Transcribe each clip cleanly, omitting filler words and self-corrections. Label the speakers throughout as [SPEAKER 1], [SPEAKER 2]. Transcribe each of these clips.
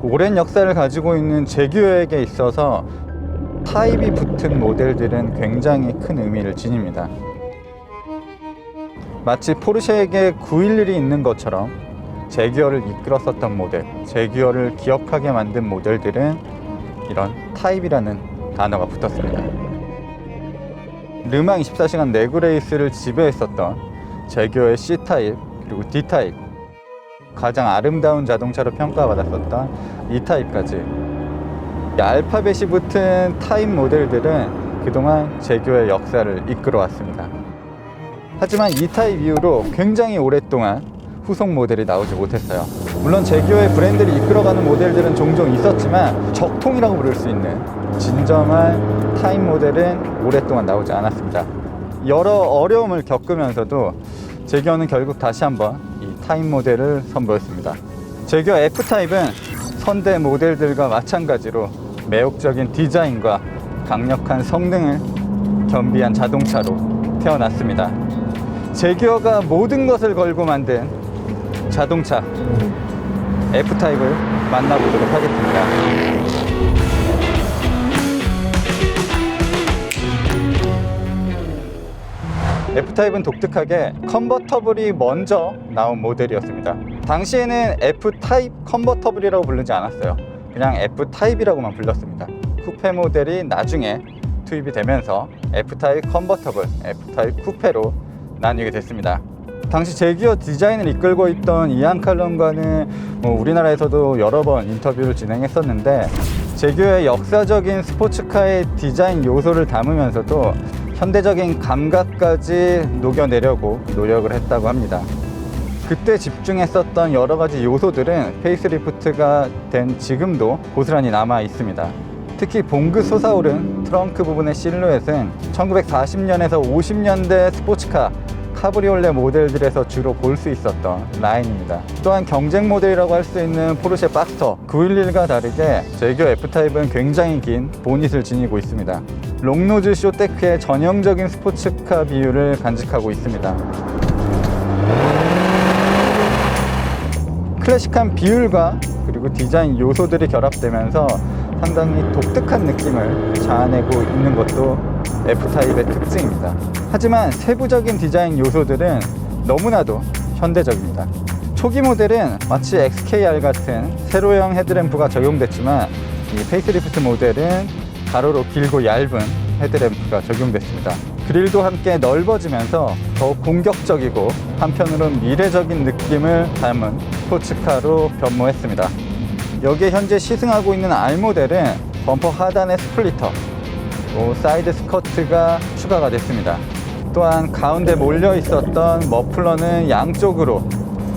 [SPEAKER 1] 오랜 역사를 가지고 있는 제규어에게 있어서 타입이 붙은 모델들은 굉장히 큰 의미를 지닙니다. 마치 포르쉐에게 911이 있는 것처럼 제규어를 이끌었었던 모델, 제규어를 기억하게 만든 모델들은 이런 타입이라는 단어가 붙었습니다. 르망 24시간 내구레이스를 지배했었던 제규어의 C타입 그리고 D타입, 가장 아름다운 자동차로 평가받았었던 E타입까지 이 알파벳이 붙은 타입 모델들은 그동안 제규어의 역사를 이끌어왔습니다. 하지만 E타입 이후로 굉장히 오랫동안 후속 모델이 나오지 못했어요. 물론 제규어의 브랜드를 이끌어가는 모델들은 종종 있었지만 적통이라고 부를 수 있는 진정한 타입 모델은 오랫동안 나오지 않았습니다. 여러 어려움을 겪으면서도 제규어는 결국 다시 한번 이 타입 모델을 선보였습니다. 제규어 F타입은 선대 모델들과 마찬가지로 매혹적인 디자인과 강력한 성능을 겸비한 자동차로 태어났습니다. 제규어가 모든 것을 걸고 만든 자동차 F타입을 만나보도록 하겠습니다. F타입은 독특하게 컨버터블이 먼저 나온 모델이었습니다. 당시에는 F타입 컨버터블이라고 부르지 않았어요. 그냥 F타입이라고만 불렀습니다. 쿠페 모델이 나중에 투입이 되면서 F타입 컨버터블, F타입 쿠페로 나뉘게 됐습니다. 당시 제규어 디자인을 이끌고 있던 이안 칼럼과는 우리나라에서도 여러 번 인터뷰를 진행했었는데, 제규어의 역사적인 스포츠카의 디자인 요소를 담으면서도 현대적인 감각까지 녹여내려고 노력을 했다고 합니다. 그때 집중했었던 여러 가지 요소들은 페이스리프트가 된 지금도 고스란히 남아 있습니다. 특히 봉긋 솟아오른 트렁크 부분의 실루엣은 1940년에서 50년대 스포츠카 카브리올레 모델들에서 주로 볼 수 있었던 라인입니다. 또한 경쟁 모델이라고 할 수 있는 포르쉐 박스터 911과 다르게 제규어 F타입은 굉장히 긴 보닛을 지니고 있습니다. 롱노즈 쇼테크의 전형적인 스포츠카 비율을 간직하고 있습니다. 클래식한 비율과 그리고 디자인 요소들이 결합되면서 상당히 독특한 느낌을 자아내고 있는 것도 F타입의 특징입니다. 하지만 세부적인 디자인 요소들은 너무나도 현대적입니다. 초기 모델은 마치 XKR 같은 세로형 헤드램프가 적용됐지만 이 페이스리프트 모델은 가로로 길고 얇은 헤드램프가 적용됐습니다. 그릴도 함께 넓어지면서 더욱 공격적이고 한편으로는 미래적인 느낌을 담은 스포츠카로 변모했습니다. 여기에 현재 시승하고 있는 R 모델은 범퍼 하단의 스플리터, 사이드 스커트가 추가가 됐습니다. 또한 가운데 몰려 있었던 머플러는 양쪽으로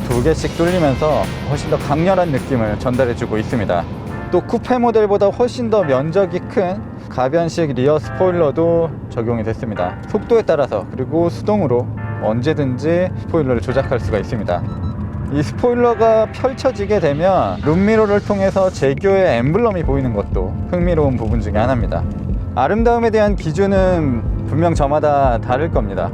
[SPEAKER 1] 2개씩 뚫리면서 훨씬 더 강렬한 느낌을 전달해주고 있습니다. 또 쿠페 모델보다 훨씬 더 면적이 큰 가변식 리어 스포일러도 적용이 됐습니다. 속도에 따라서 그리고 수동으로 언제든지 스포일러를 조작할 수가 있습니다. 이 스포일러가 펼쳐지게 되면 룸미러를 통해서 제규어의 엠블럼이 보이는 것도 흥미로운 부분 중에 하나입니다. 아름다움에 대한 기준은 분명 저마다 다를 겁니다.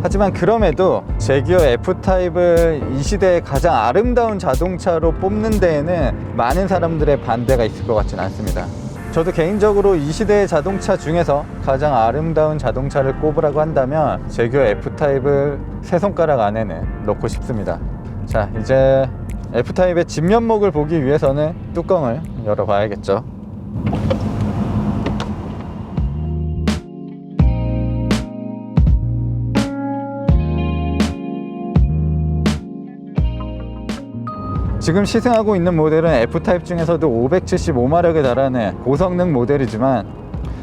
[SPEAKER 1] 하지만 그럼에도 제규어 F타입을 이 시대의 가장 아름다운 자동차로 뽑는 데에는 많은 사람들의 반대가 있을 것 같지는 않습니다. 저도 개인적으로 이 시대의 자동차 중에서 가장 아름다운 자동차를 꼽으라고 한다면 제규어 F타입을 세 손가락 안에는 넣고 싶습니다. 자, 이제 F타입의 진면목을 보기 위해서는 뚜껑을 열어봐야겠죠. 지금 시승하고 있는 모델은 F타입 중에서도 575마력에 달하는 고성능 모델이지만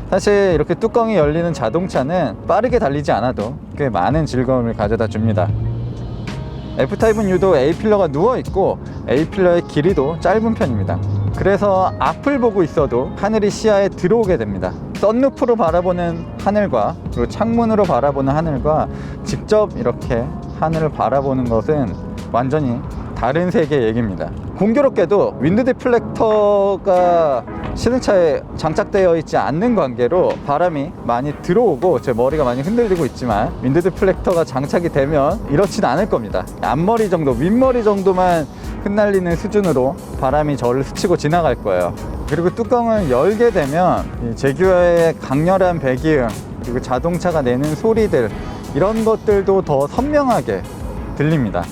[SPEAKER 1] 사실 이렇게 뚜껑이 열리는 자동차는 빠르게 달리지 않아도 꽤 많은 즐거움을 가져다 줍니다. F타입은 유독 A필러가 누워있고 A필러의 길이도 짧은 편입니다. 그래서 앞을 보고 있어도 하늘이 시야에 들어오게 됩니다. 썬루프로 바라보는 하늘과 그리고 창문으로 바라보는 하늘과 직접 이렇게 하늘을 바라보는 것은 완전히 다른 세계의 얘기입니다. 공교롭게도 윈드 디플렉터가 시승차에 장착되어 있지 않는 관계로 바람이 많이 들어오고 제 머리가 많이 흔들리고 있지만 윈드 디플렉터가 장착이 되면 이렇진 않을 겁니다. 앞머리 정도, 윗머리 정도만 흩날리는 수준으로 바람이 저를 스치고 지나갈 거예요. 그리고 뚜껑을 열게 되면 이 제규어의 강렬한 배기음, 그리고 자동차가 내는 소리들, 이런 것들도 더 선명하게 들립니다.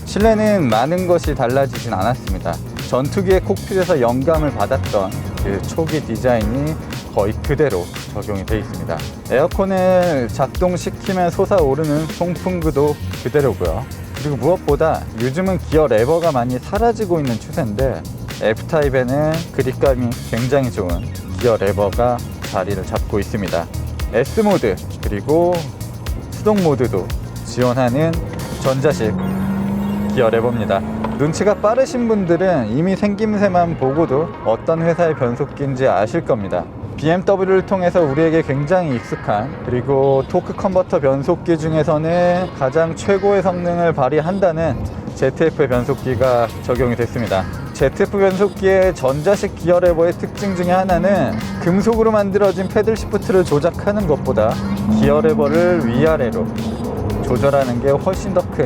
[SPEAKER 1] 실내는 많은 것이 달라지진 않았습니다. 전투기의 콕핏에서 영감을 받았던 그 초기 디자인이 거의 그대로 적용이 되어 있습니다. 에어컨을 작동시키면 솟아오르는 송풍구도 그대로고요. 그리고 무엇보다 요즘은 기어 레버가 많이 사라지고 있는 추세인데 F타입에는 그립감이 굉장히 좋은 기어 레버가 자리를 잡고 있습니다. S모드 그리고 수동 모드도 지원하는 전자식 기어 레버입니다. 눈치가 빠르신 분들은 이미 생김새만 보고도 어떤 회사의 변속기인지 아실 겁니다. BMW를 통해서 우리에게 굉장히 익숙한, 그리고 토크 컨버터 변속기 중에서는 가장 최고의 성능을 발휘한다는 ZF 변속기가 적용이 됐습니다. ZF 변속기의 전자식 기어 레버의 특징 중에 하나는 금속으로 만들어진 패들 시프트를 조작하는 것보다 기어 레버를 위아래로 조절하는 게 훨씬 더 큰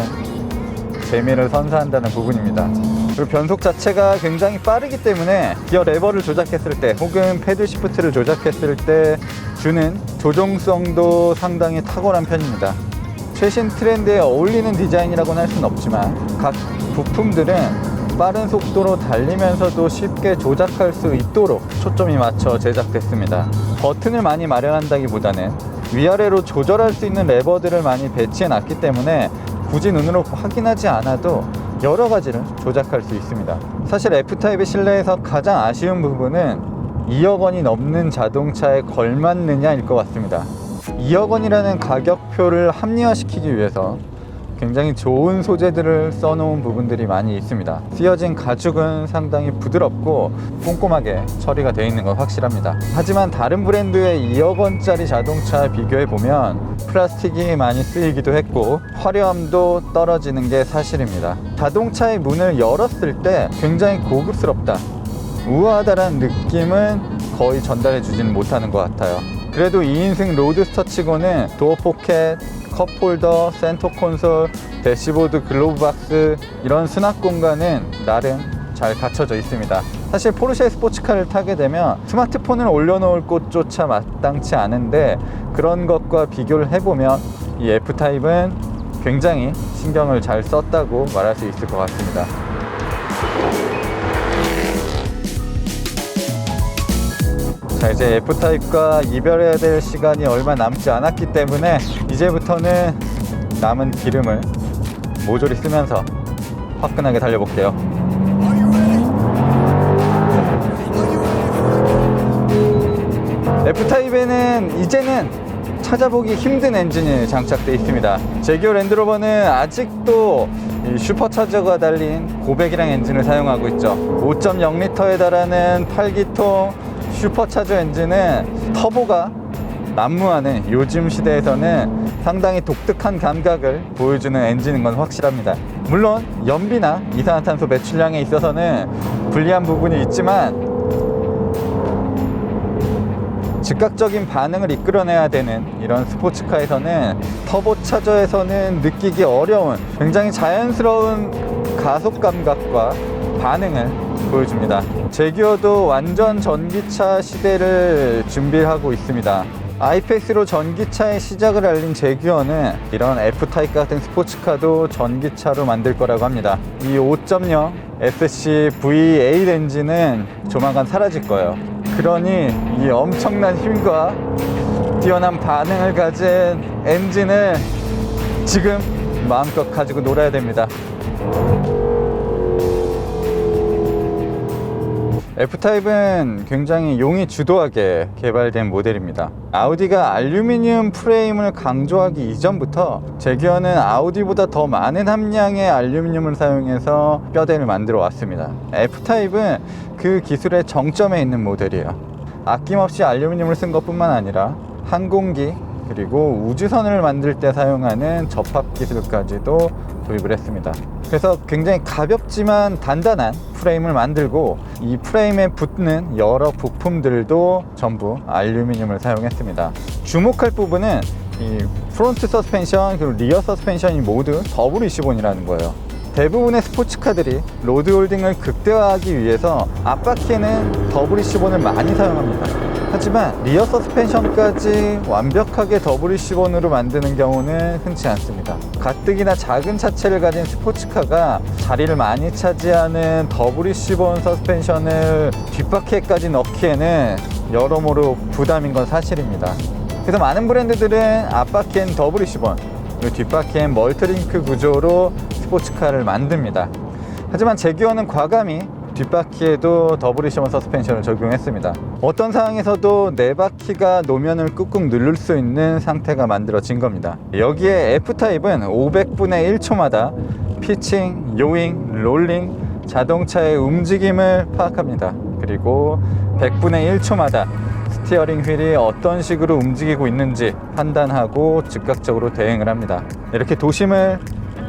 [SPEAKER 1] 재미를 선사한다는 부분입니다. 그리고 변속 자체가 굉장히 빠르기 때문에 기어 레버를 조작했을 때 혹은 패들 시프트를 조작했을 때 주는 조종성도 상당히 탁월한 편입니다. 최신 트렌드에 어울리는 디자인이라고는 할 수는 없지만 각 부품들은 빠른 속도로 달리면서도 쉽게 조작할 수 있도록 초점이 맞춰 제작됐습니다. 버튼을 많이 마련한다기보다는 위아래로 조절할 수 있는 레버들을 많이 배치해 놨기 때문에 굳이 눈으로 확인하지 않아도 여러 가지를 조작할 수 있습니다. 사실 F타입의 실내에서 가장 아쉬운 부분은 2억 원이 넘는 자동차에 걸맞느냐일 것 같습니다. 2억 원이라는 가격표를 합리화시키기 위해서 굉장히 좋은 소재들을 써놓은 부분들이 많이 있습니다. 쓰여진 가죽은 상당히 부드럽고 꼼꼼하게 처리가 되어 있는 건 확실합니다. 하지만 다른 브랜드의 2억 원짜리 자동차에 비교해보면 플라스틱이 많이 쓰이기도 했고 화려함도 떨어지는 게 사실입니다. 자동차의 문을 열었을 때 굉장히 고급스럽다, 우아하다라는 느낌은 거의 전달해 주지는 못하는 것 같아요. 그래도 2인승 로드스터 치고는 도어 포켓, 컵홀더, 센터 콘솔, 대시보드, 글로브 박스, 이런 수납 공간은 나름 잘 갖춰져 있습니다. 사실 포르쉐 스포츠카를 타게 되면 스마트폰을 올려놓을 곳조차 마땅치 않은데 그런 것과 비교를 해보면 이 F타입은 굉장히 신경을 잘 썼다고 말할 수 있을 것 같습니다. 자, 이제 F타입과 이별해야 될 시간이 얼마 남지 않았기 때문에 이제부터는 남은 기름을 모조리 쓰면서 화끈하게 달려볼게요. F타입에는 이제는 찾아보기 힘든 엔진이 장착되어 있습니다. 제규어 랜드로버는 아직도 이 슈퍼차저가 달린 고배기량 엔진을 사용하고 있죠. 5.0L에 달하는 8기통 슈퍼차저 엔진은 터보가 난무하는 요즘 시대에서는 상당히 독특한 감각을 보여주는 엔진인 건 확실합니다. 물론 연비나 이산화탄소 배출량에 있어서는 불리한 부분이 있지만 즉각적인 반응을 이끌어내야 되는 이런 스포츠카에서는 터보차저에서는 느끼기 어려운 굉장히 자연스러운 가속 감각과 반응을 보여줍니다. 제규어도 완전 전기차 시대를 준비하고 있습니다. 아이패스로 전기차의 시작을 알린 제규어는 이런 F타입 같은 스포츠카도 전기차로 만들 거라고 합니다. 이 5.0 SC V8 엔진은 조만간 사라질 거예요. 그러니 이 엄청난 힘과 뛰어난 반응을 가진 엔진을 지금 마음껏 가지고 놀아야 됩니다. F타입은 굉장히 용이 주도하게 개발된 모델입니다. 아우디가 알루미늄 프레임을 강조하기 이전부터 제규어는 아우디보다 더 많은 함량의 알루미늄을 사용해서 뼈대를 만들어 왔습니다. F타입은 그 기술의 정점에 있는 모델이에요. 아낌없이 알루미늄을 쓴 것뿐만 아니라 항공기 그리고 우주선을 만들 때 사용하는 접합 기술까지도 도입을 했습니다. 그래서 굉장히 가볍지만 단단한 프레임을 만들고 이 프레임에 붙는 여러 부품들도 전부 알루미늄을 사용했습니다. 주목할 부분은 이 프론트 서스펜션 그리고 리어 서스펜션이 모두 WC1이라는 거예요. 대부분의 스포츠카들이 로드 홀딩을 극대화하기 위해서 앞바퀴에는 WC1을 많이 사용합니다. 하지만 리어 서스펜션까지 완벽하게 WC1으로 만드는 경우는 흔치 않습니다. 가뜩이나 작은 차체를 가진 스포츠카가 자리를 많이 차지하는 WC1 서스펜션을 뒷바퀴에까지 넣기에는 여러모로 부담인 건 사실입니다. 그래서 많은 브랜드들은 앞바퀴엔 WC1 그리고 뒷바퀴엔 멀티링크 구조로 스포츠카를 만듭니다. 하지만 제규어는 과감히 뒷바퀴에도 WC1 서스펜션을 적용했습니다. 어떤 상황에서도 네 바퀴가 노면을 꾹꾹 누를 수 있는 상태가 만들어진 겁니다. 여기에 F타입은 500분의 1초마다 피칭, 요잉, 롤링, 자동차의 움직임을 파악합니다. 그리고 100분의 1초마다 스티어링 휠이 어떤 식으로 움직이고 있는지 판단하고 즉각적으로 대응을 합니다. 이렇게 도심을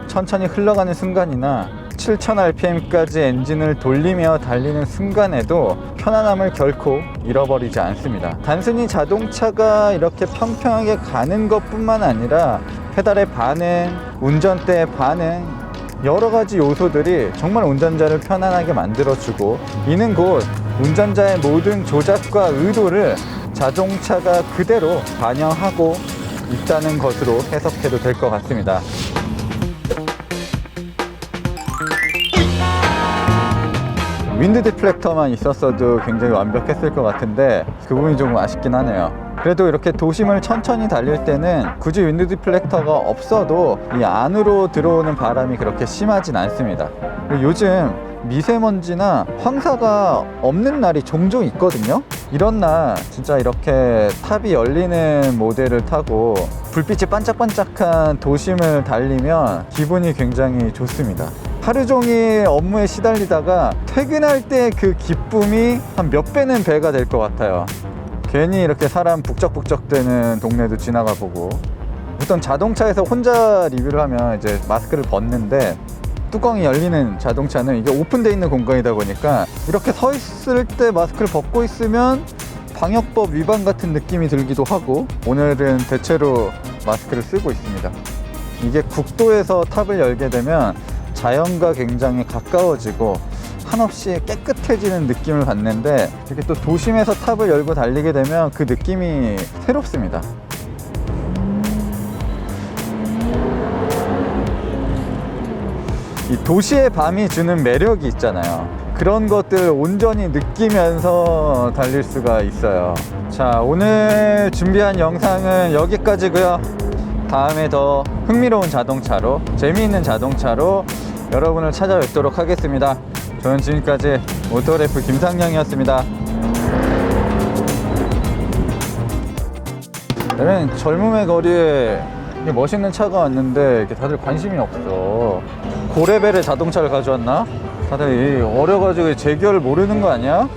[SPEAKER 1] 천천히 흘러가는 순간이나 7000rpm까지 엔진을 돌리며 달리는 순간에도 편안함을 결코 잃어버리지 않습니다. 단순히 자동차가 이렇게 평평하게 가는 것뿐만 아니라 페달의 반응, 운전대의 반응, 여러 가지 요소들이 정말 운전자를 편안하게 만들어주고 이는 곧 운전자의 모든 조작과 의도를 자동차가 그대로 반영하고 있다는 것으로 해석해도 될 것 같습니다. 윈드 디플렉터만 있었어도 굉장히 완벽했을 것 같은데 그 부분이 조금 아쉽긴 하네요. 그래도 이렇게 도심을 천천히 달릴 때는 굳이 윈드 디플렉터가 없어도 이 안으로 들어오는 바람이 그렇게 심하진 않습니다. 그리고 요즘 미세먼지나 황사가 없는 날이 종종 있거든요. 이런 날 진짜 이렇게 탑이 열리는 모델을 타고 불빛이 반짝반짝한 도심을 달리면 기분이 굉장히 좋습니다. 하루 종일 업무에 시달리다가 퇴근할 때 그 기쁨이 한 몇 배는 배가 될 것 같아요. 괜히 이렇게 사람 북적북적 되는 동네도 지나가 보고. 보통 자동차에서 혼자 리뷰를 하면 이제 마스크를 벗는데 뚜껑이 열리는 자동차는 이게 오픈되어 있는 공간이다 보니까 이렇게 서 있을 때 마스크를 벗고 있으면 방역법 위반 같은 느낌이 들기도 하고 오늘은 대체로 마스크를 쓰고 있습니다. 이게 국도에서 탑을 열게 되면 자연과 굉장히 가까워지고 한없이 깨끗해지는 느낌을 받는데 이렇게 또 도심에서 탑을 열고 달리게 되면 그 느낌이 새롭습니다. 이 도시의 밤이 주는 매력이 있잖아요. 그런 것들을 온전히 느끼면서 달릴 수가 있어요. 자, 오늘 준비한 영상은 여기까지고요. 다음에 더 흥미로운 자동차로, 재미있는 자동차로 여러분을 찾아뵙도록 하겠습니다. 저는 지금까지 오토래프 김상영이었습니다. 여러분, 젊음의 거리에 멋있는 차가 왔는데 이렇게 다들 관심이 없어. 고레벨의 자동차를 가져왔나? 다들 어려가지고 제규어를 모르는 거 아니야?